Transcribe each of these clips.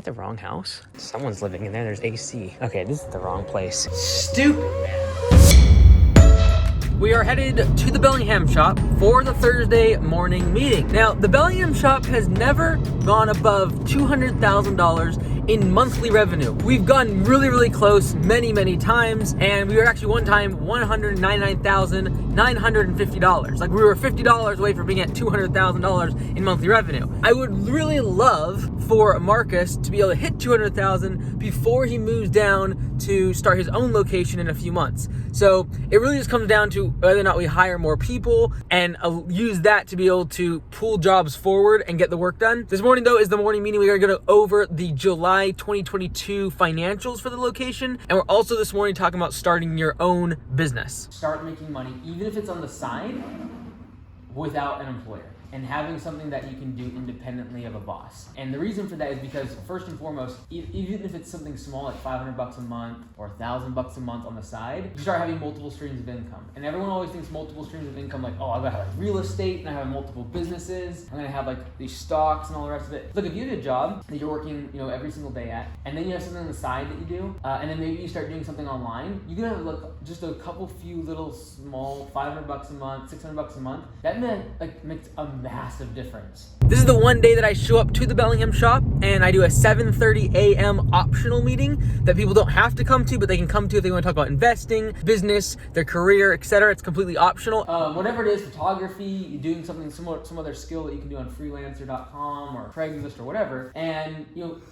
at the wrong house? Someone's living in there. There's AC. Okay, this is the wrong place. Stupid, man. We are headed to the Bellingham shop for the Thursday morning meeting. Now, the Bellingham shop has never gone above $200,000 in monthly revenue. We've gone really, really close many times, and we were actually one time $199,950. Like, we were $50 away from being at $200,000 in monthly revenue. I would really love for Marcus to be able to hit $200,000 before he moves down to start his own location in a few months. So it really just comes down to whether or not we hire more people and use that to be able to pull jobs forward and get the work done. This morning, though, is the morning meeting. We are going to go over the July 2022 financials for the location. And we're also this morning talking about starting your own business. Start making money, even if it's on the side, without an employer, and having something that you can do independently of a boss. And the reason for that is because, first and foremost, even if it's something small like $500 a month or $1,000 a month on the side, you start having multiple streams of income. And everyone always thinks multiple streams of income, like, oh, I'm gonna have like real estate, and I have multiple businesses, I'm gonna have like these stocks and all the rest of it. Look, if you have a job that you're working, every single day at, and then you have something on the side that you do, and then maybe you start doing something online, you can have like just a few little small $500 a month, $600 a month. That makes a massive difference. This is the one day that I show up to the Bellingham shop and I do a 7:30 a.m. optional meeting that people don't have to come to, but they can come to if they want to talk about investing, business, their career, etc. It's completely optional. Whatever it is, photography, you're doing something similar, some other skill that you can do on freelancer.com or Craigslist or whatever, and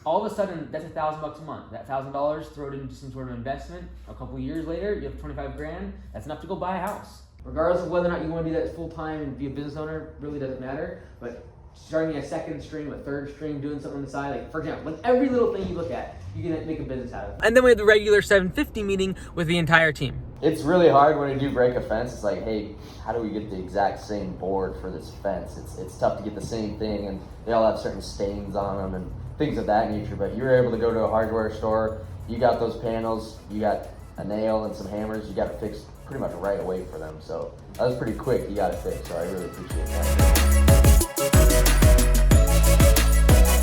all of a sudden that's $1,000 a month. That $1,000, throw it into some sort of investment. A couple years later, you have 25 grand. That's enough to go buy a house. Regardless of whether or not you want to do that full time and be a business owner, really doesn't matter. But starting a second stream, a third stream, doing something on the side, like for example, like every little thing you look at, you can make a business out of it. And then we have the regular 7:50 meeting with the entire team. It's really hard when you do break a fence. It's like, hey, how do we get the exact same board for this fence? It's tough to get the same thing, and they all have certain stains on them and things of that nature. But you were able to go to a hardware store, you got those panels, you got a nail and some hammers, you got it fixed pretty much right away for them. So that was pretty quick, you got it fixed, so I really appreciate that.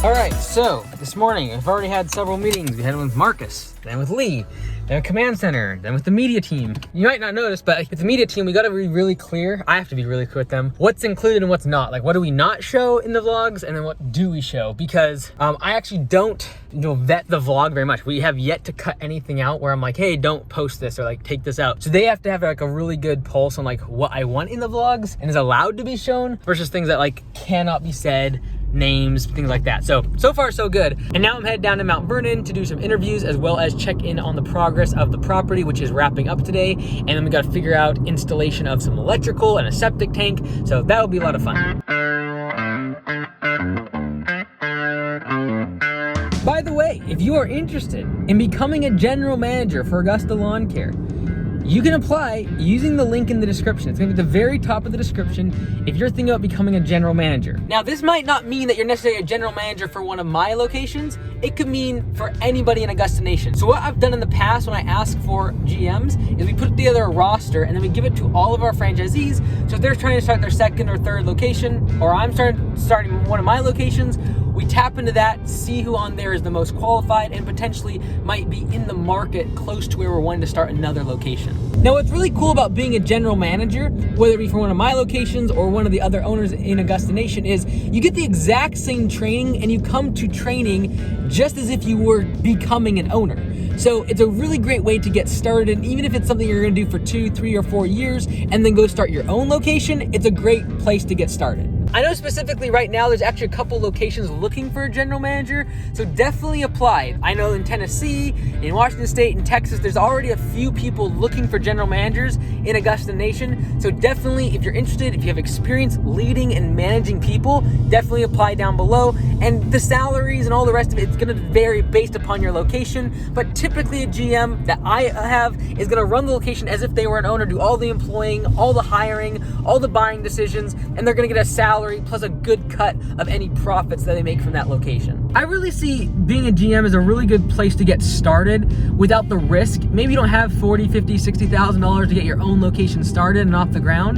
All right, so this morning we've already had several meetings. We had one with Marcus, then with Lee, then with Command Center, then with the media team. You might not notice, but with the media team, we gotta be really clear. I have to be really clear with them. What's included and what's not. Like, what do we not show in the vlogs, and then what do we show? Because I actually don't vet the vlog very much. We have yet to cut anything out where I'm like, hey, don't post this or like take this out. So they have to have like a really good pulse on like what I want in the vlogs and is allowed to be shown versus things that like cannot be said, names, things like that. So far so good. And now I'm headed down to Mount Vernon to do some interviews as well as check in on the progress of the property, which is wrapping up today. And then we got to figure out installation of some electrical and a septic tank. So that'll be a lot of fun. By the way, if you are interested in becoming a general manager for Augusta Lawn Care, you can apply using the link in the description. It's gonna be at the very top of the description if you're thinking about becoming a general manager. Now, this might not mean that you're necessarily a general manager for one of my locations. It could mean for anybody in Augusta Nation. So what I've done in the past when I ask for GMs is we put together a roster and then we give it to all of our franchisees. So if they're trying to start their second or third location, or I'm starting one of my locations, we tap into that, see who on there is the most qualified and potentially might be in the market close to where we're wanting to start another location. Now, what's really cool about being a general manager, whether it be for one of my locations or one of the other owners in Augusta Nation, is you get the exact same training and you come to training just as if you were becoming an owner. So it's a really great way to get started. And even if it's something you're gonna do for 2, 3, or 4 years and then go start your own location, it's a great place to get started. I know specifically right now there's actually a couple locations looking for a general manager, so definitely apply. I know in Tennessee, in Washington State, in Texas, there's already a few people looking for general managers in Augusta Nation. So definitely, if you're interested, if you have experience leading and managing people, definitely apply down below. And the salaries and all the rest of it, it's gonna vary based upon your location, but typically a GM that I have is gonna run the location as if they were an owner, do all the employing, all the hiring, all the buying decisions, and they're gonna get a salary plus a good cut of any profits that they make from that location. I really see being a GM as a really good place to get started without the risk. Maybe you don't have $40,000, $50,000, $60,000 to get your own location started and off the ground,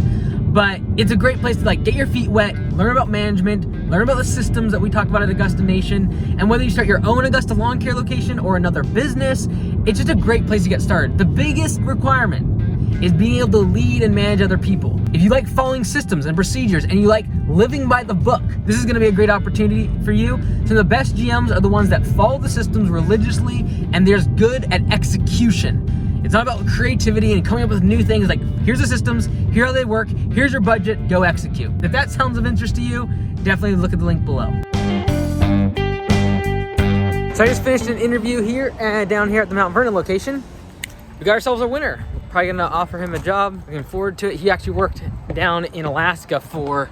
but it's a great place to like get your feet wet, learn about management, learn about the systems that we talked about at Augusta Nation, and whether you start your own Augusta lawn care location or another business, it's just a great place to get started. The biggest requirement is being able to lead and manage other people. If you like following systems and procedures and you like living by the book, this is gonna be a great opportunity for you. So the best GMs are the ones that follow the systems religiously and they're good at execution. It's not about creativity and coming up with new things like, here's the systems, here how they work, here's your budget, go execute. If that sounds of interest to you, definitely look at the link below. So I just finished an interview here down here at the Mount Vernon location. We got ourselves a winner. Probably gonna offer him a job. Looking forward to it. He actually worked down in Alaska for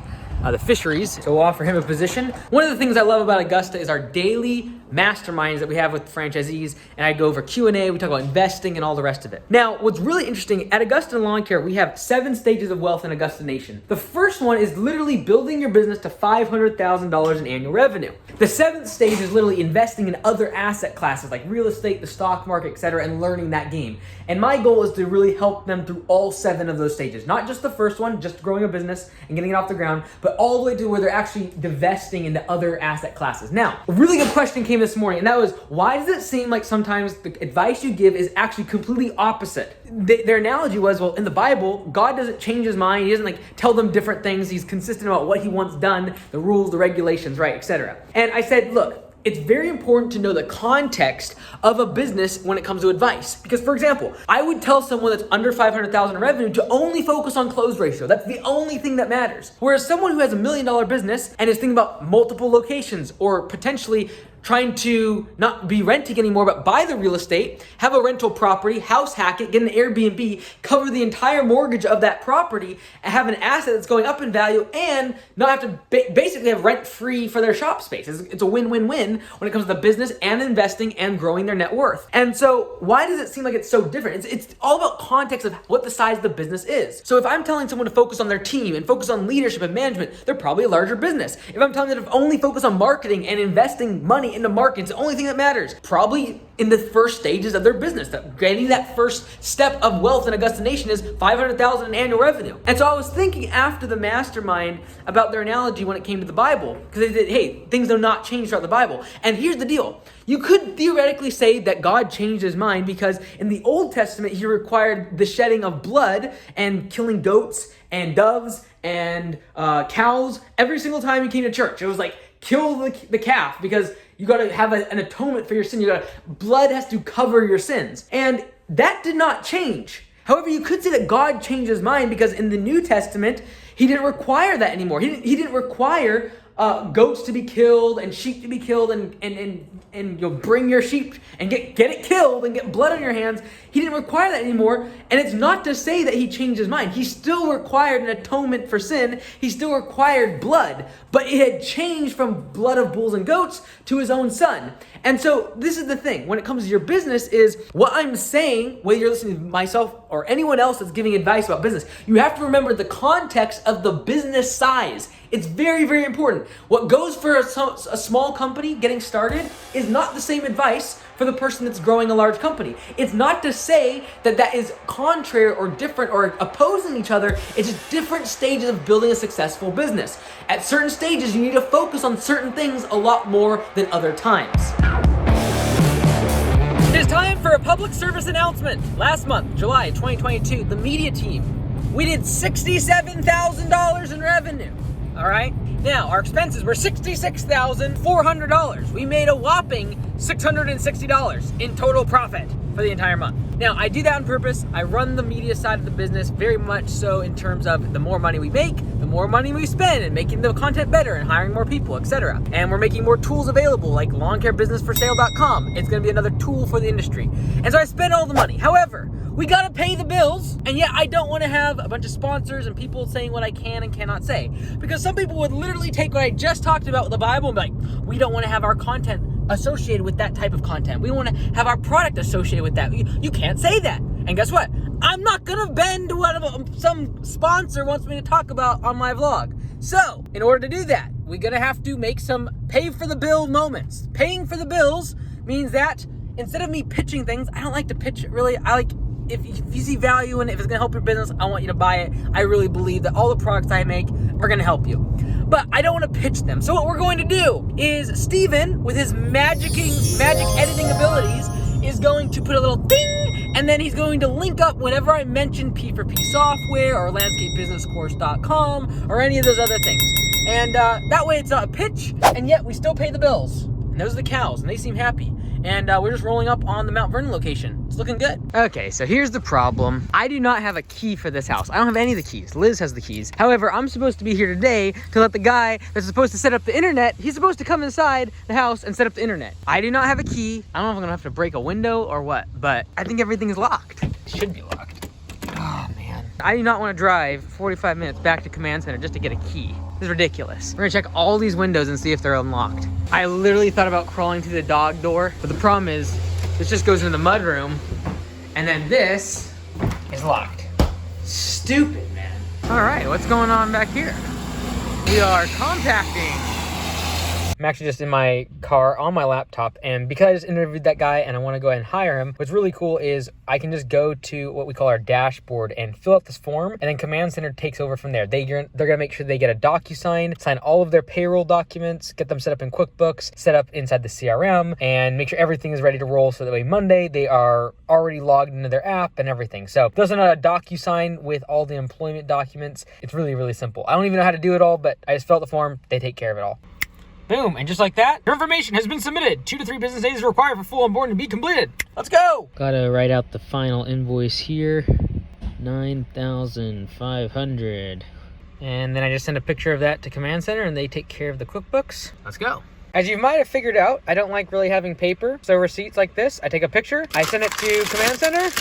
the fisheries, so we'll offer him a position. One of the things I love about Augusta is our daily masterminds that we have with franchisees, and I go over Q&A, we talk about investing and all the rest of it. Now, what's really interesting, at Augusta Lawn Care, we have 7 stages of wealth in Augusta Nation. The first one is literally building your business to $500,000 in annual revenue. The 7th stage is literally investing in other asset classes like real estate, the stock market, etc., and learning that game. And my goal is to really help them through all 7 of those stages. Not just the first one, just growing a business and getting it off the ground, but all the way to where they're actually divesting into other asset classes. Now, a really good question came this morning, and that was, why does it seem like sometimes the advice you give is actually completely opposite? Their analogy was, well, in the Bible, God doesn't change his mind. He doesn't like tell them different things. He's consistent about what he wants done, the rules, the regulations, right, etc. And I said, look, it's very important to know the context of a business when it comes to advice. Because, for example, I would tell someone that's under $500,000 in revenue to only focus on close ratio. That's the only thing that matters. Whereas someone who has $1 million business and is thinking about multiple locations or potentially trying to not be renting anymore, but buy the real estate, have a rental property, house hack it, get an Airbnb, cover the entire mortgage of that property, and have an asset that's going up in value, and not have to basically have rent free for their shop space. It's a win-win-win when it comes to the business and investing and growing their net worth. And so why does it seem like it's so different? It's all about context of what the size of the business is. So if I'm telling someone to focus on their team and focus on leadership and management, they're probably a larger business. If I'm telling them to only focus on marketing and investing money into marketing, it's the only thing that matters. Probably in the first stages of their business, that getting that first step of wealth in Augusta Nation is $500,000 in annual revenue. And so I was thinking after the mastermind about their analogy when it came to the Bible, because they said, hey, things do not change throughout the Bible. And here's the deal. You could theoretically say that God changed his mind because in the Old Testament, he required the shedding of blood and killing goats and doves and cows every single time he came to church. It was like, kill the calf because you got to have an atonement for your sin. Blood has to cover your sins. And that did not change. However, you could say that God changed his mind because in the New Testament, he didn't require that anymore. He didn't require goats to be killed and sheep to be killed and you'll bring your sheep and get it killed and get blood on your hands. He didn't require that anymore. And it's not to say that he changed his mind. He still required an atonement for sin. He still required blood, but it had changed from blood of bulls and goats to his own son. And so this is the thing, when it comes to your business is what I'm saying, whether you're listening to myself or anyone else that's giving advice about business, you have to remember the context of the business size. It's very, very important. What goes for a small company getting started is not the same advice for the person that's growing a large company. It's not to say that that is contrary or different or opposing each other. It's just different stages of building a successful business. At certain stages, you need to focus on certain things a lot more than other times. It is time for a public service announcement. Last month, July 2022, the media team, we did $67,000 in revenue. All right. Now, our expenses were $66,400. We made a whopping $660 in total profit for the entire month. Now, I do that on purpose. I run the media side of the business very much so in terms of the more money we make, the more money we spend and making the content better and hiring more people, etc. And we're making more tools available like lawncarebusinessforsale.com. It's going to be another tool for the industry. And so I spend all the money. However, we got to pay the bills, and yet I don't want to have a bunch of sponsors and people saying what I can and cannot say. Because some people would literally take what I just talked about with the Bible and be like, we don't want to have our content associated with that type of content. We want to have our product associated with that. You can't say that. And guess what? I'm not going to bend to what some sponsor wants me to talk about on my vlog. So, in order to do that, we're going to have to make some pay for the bill moments. Paying for the bills means that instead of me pitching things, I don't like to pitch it really. I like if you see value in it, if it's gonna help your business, I want you to buy it. I really believe that all the products I make are gonna help you. But I don't want to pitch them. So what we're going to do is Steven, with his magic editing abilities, is going to put a little ding, and then he's going to link up whenever I mention P4P software or landscapebusinesscourse.com or any of those other things. And that way it's not a pitch, and yet we still pay the bills. And those are the cows, and they seem happy. And we're just rolling up on the Mount Vernon location. It's looking good. Okay, so here's the problem. I do not have a key for this house. I don't have any of the keys. Liz has the keys. However, I'm supposed to be here today to let the guy that's supposed to set up the internet, he's supposed to come inside the house and set up the internet. I do not have a key. I don't know if I'm gonna have to break a window or what, but I think everything is locked. It should be locked. Oh, man. I do not want to drive 45 minutes back to Command Center just to get a key. This is ridiculous. We're gonna check all these windows and see if they're unlocked. I literally thought about crawling through the dog door, but the problem is this just goes into the mud room, and then this is locked. Stupid, man. All right, what's going on back here? We are compacting. I'm actually just in my car on my laptop, and because I just interviewed that guy and I want to go ahead and hire him, what's really cool is I can just go to what we call our dashboard and fill out this form, and then Command Center takes over from there. They're gonna make sure they get a DocuSign, sign all of their payroll documents, get them set up in QuickBooks, set up inside the CRM, and make sure everything is ready to roll so that way Monday they are already logged into their app and everything. So there's not a DocuSign with all the employment documents. It's really, really simple. I don't even know how to do it all, but I just filled out the form. They take care of it all. Boom, and just like that, your information has been submitted. 2 to 3 business days are required for full onboarding to be completed. Let's go. Gotta write out the final invoice here. 9,500. And then I just send a picture of that to Command Center and they take care of the QuickBooks. Let's go. As you might have figured out, I don't like really having paper. So receipts like this, I take a picture, I send it to Command Center,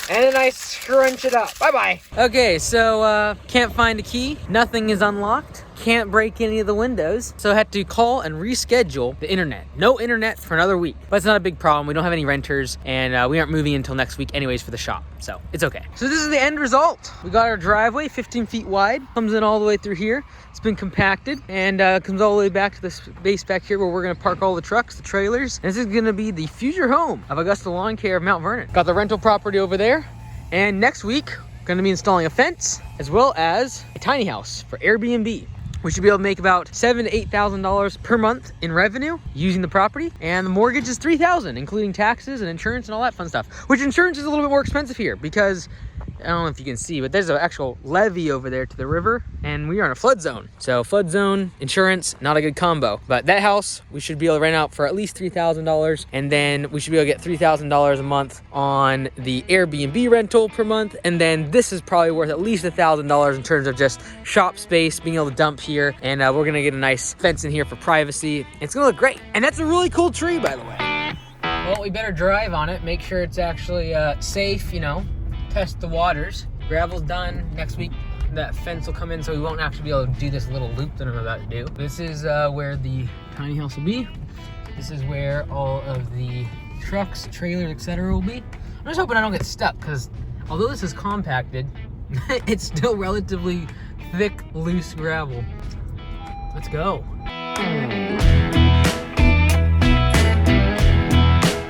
and then I scrunch it up. Bye-bye. Okay, so can't find a key. Nothing is unlocked. Can't break any of the windows. So I had to call and reschedule the internet. No internet for another week. But it's not a big problem. We don't have any renters, and we aren't moving until next week anyways for the shop. So it's okay. So this is the end result. We got our driveway 15 feet wide. Comes in all the way through here. It's been compacted and comes all the way back to the space back here where we're gonna park all the trucks, the trailers. And this is gonna be the future home of Augusta Lawn Care of Mount Vernon. Got the rental property over there. And next week, gonna be installing a fence as well as a tiny house for Airbnb. We should be able to make about $7,000 to $8,000 per month in revenue using the property, and the mortgage is $3,000, including taxes and insurance and all that fun stuff. Which insurance is a little bit more expensive here because I don't know if you can see, but there's an actual levee over there to the river, and we are in a flood zone. So flood zone, insurance, not a good combo. But that house, we should be able to rent out for at least $3,000, and then we should be able to get $3,000 a month on the Airbnb rental per month, and then this is probably worth at least $1,000 in terms of just shop space, being able to dump here, and we're gonna get a nice fence in here for privacy. It's gonna look great, and that's a really cool tree, by the way. Well, we better drive on it, make sure it's actually safe, you know. Test the waters. Gravel's done. Next week that fence will come in, so we won't actually be able to do this little loop that I'm about to do. This is where the tiny house will be. This is where all of the trucks, trailers, etc. will be. I'm just hoping I don't get stuck, because although this is compacted, it's still relatively thick, loose gravel. Let's go.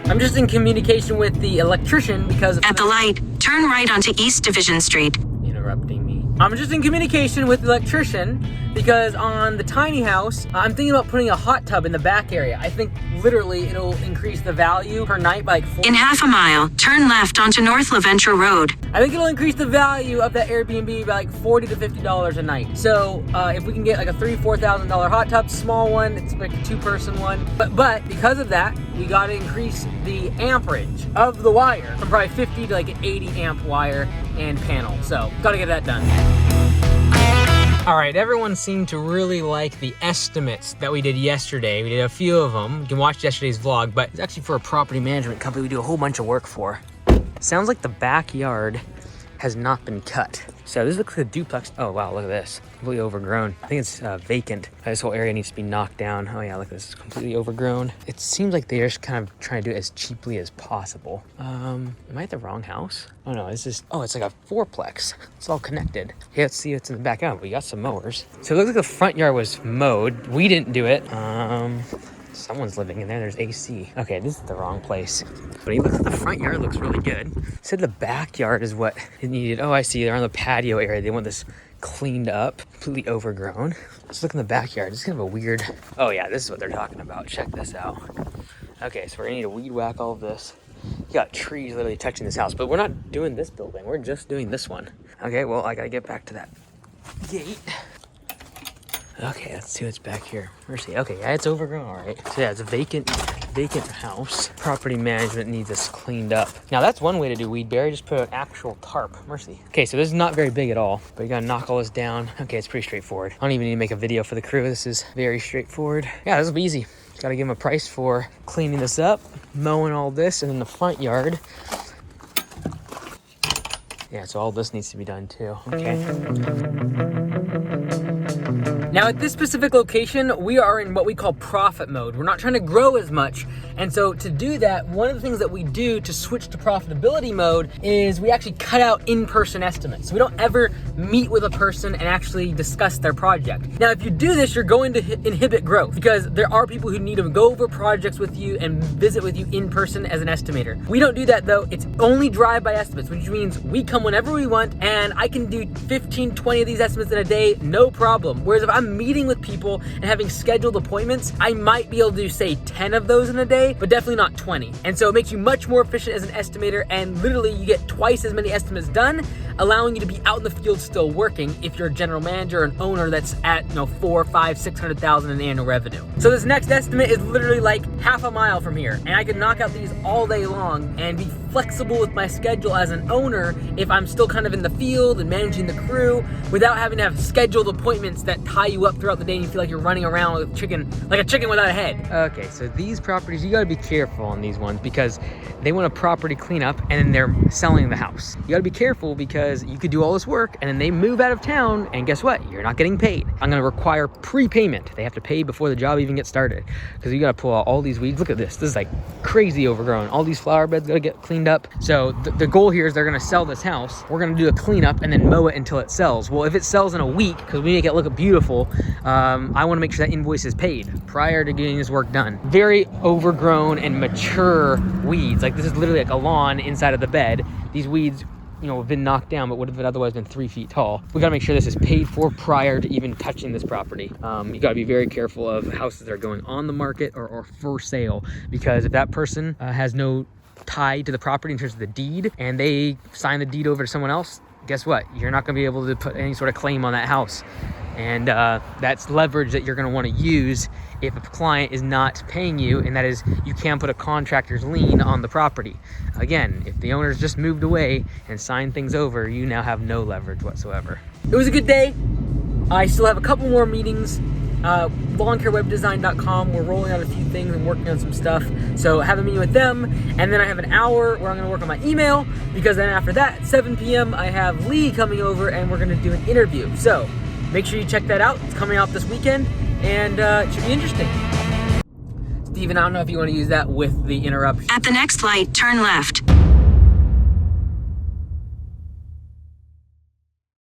I'm just in communication with the electrician because... At the light, turn right onto East Division Street. Interrupting me. I'm just in communication with the electrician because on the tiny house, I'm thinking about putting a hot tub in the back area. I think literally it'll increase the value per night by like 4. In half a mile, turn left onto North LaVenture Road. I think it'll increase the value of that Airbnb by like $40 to $50 a night. So if we can get like a $3,000 to $4,000 hot tub, small one, it's like a 2-person one. But because of that, we gotta increase the amperage of the wire from probably 50 to like an 80 amp wire and panel. So gotta get that done. All right, everyone seemed to really like the estimates that we did yesterday. We did a few of them. You can watch yesterday's vlog, but it's actually for a property management company we do a whole bunch of work for. Sounds like the backyard has not been cut. So this looks like a duplex. Oh wow, look at this, completely overgrown. I think it's vacant. This whole area needs to be knocked down. Oh yeah, look, this is completely overgrown. It seems like they're just kind of trying to do it as cheaply as possible. Am I at the wrong house? Oh no, it's just, oh, it's like a 4-plex. It's all connected. Okay, let's see what's in the backyard. We got some mowers. So it looks like the front yard was mowed. We didn't do it. Someone's living in there. There's AC. Okay, this is the wrong place. But he looks at the front yard, looks really good. Said the backyard is what it needed. Oh, I see. They're on the patio area. They want this cleaned up, completely overgrown. Let's look in the backyard. It's kind of a weird. Oh yeah, this is what they're talking about. Check this out. Okay, so we're gonna need to weed whack all of this. You got trees literally touching this house, but we're not doing this building. We're just doing this one. Okay, well, I gotta get back to that gate. Okay, let's see what's back here. Mercy. Okay, yeah, it's overgrown, all right. So yeah, it's a vacant house. Property management needs this cleaned up. Now that's one way to do weed barrier, just put an actual tarp. Mercy. Okay, so this is not very big at all, but you gotta knock all this down. Okay, it's pretty straightforward. I don't even need to make a video for the crew. This is very straightforward. Yeah, this will be easy. Gotta give them a price for cleaning this up, mowing all this, and then the front yard. Yeah, so all this needs to be done too. Okay. Now at this specific location, we are in what we call profit mode. We're not trying to grow as much. And so to do that, one of the things that we do to switch to profitability mode is we actually cut out in-person estimates. So we don't ever meet with a person and actually discuss their project. Now, if you do this, you're going to inhibit growth because there are people who need to go over projects with you and visit with you in person as an estimator. We don't do that though. It's only drive-by estimates, which means we come whenever we want and I can do 15, 20 of these estimates in a day, no problem. Whereas if I'm meeting with people and having scheduled appointments, I might be able to do, say, 10 of those in a day, but definitely not 20. And so it makes you much more efficient as an estimator, and literally you get twice as many estimates done, allowing you to be out in the field still working if you're a general manager or an owner that's at, 4, 5, 600,000 in annual revenue. So this next estimate is literally like half a mile from here, and I can knock out these all day long and be flexible with my schedule as an owner if I'm still kind of in the field and managing the crew without having to have scheduled appointments that tie you up throughout the day and you feel like you're running around with like a chicken without a head. Okay, so these properties, you gotta be careful on these ones because they want a property cleanup and then they're selling the house. You gotta be careful because you could do all this work and then they move out of town and guess what? You're not getting paid. I'm gonna require prepayment. They have to pay before the job even gets started because you gotta pull out all these weeds. Look at this. This is like crazy overgrown. All these flower beds gotta get cleaned up. So the goal here is they're gonna sell this house. We're gonna do a cleanup and then mow it until it sells. Well, if it sells in a week, because we make it look beautiful, I wanna make sure that invoice is paid prior to getting this work done. Very overgrown and mature weeds. Like this is literally like a lawn inside of the bed. These weeds, have been knocked down, but would have otherwise been 3 feet tall. We gotta make sure this is paid for prior to even touching this property. You gotta be very careful of houses that are going on the market or for sale, because if that person has no tie to the property in terms of the deed and they sign the deed over to someone else, guess what? You're not gonna be able to put any sort of claim on that house. And that's leverage that you're gonna wanna use if a client is not paying you, and that is you can't put a contractor's lien on the property. Again, if the owner's just moved away and signed things over, you now have no leverage whatsoever. It was a good day. I still have a couple more meetings. lawncarewebdesign.com. We're rolling out a few things and working on some stuff. So have a meeting with them. And then I have an hour where I'm gonna work on my email, because then after that, 7 p.m., I have Lee coming over and we're gonna do an interview. So make sure you check that out. It's coming out this weekend and it should be interesting. Steven, I don't know if you want to use that with the interruption. At the next light, turn left.